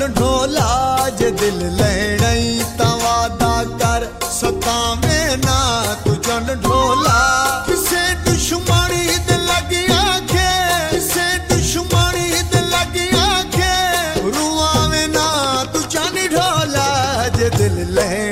ਚੰਨ ਢੋਲਾ ਜੇ ਦਿਲ ਲੈਣਾ ਈ ਤਾਂ ਵਾਦਾ ਕਰ ਸਤਾਵੇਂ ਨਾ ਤੂੰ ਚੰਨ ਢੋਲਾ ਕਿਸੇ ਦੁਸ਼ਮਣੀ ਦੇ ਲੱਗ ਆਖੇ ਕਿਸੇ ਦੁਸ਼ਮਣੀ ਦੇ ਲੱਗ ਆਖੇ ਰੁਆਵੇਂ ਨਾ ਤੂੰ ਚੰਨ ਢੋਲਾ ਜੇ ਦਿਲ ਲੈਣਾ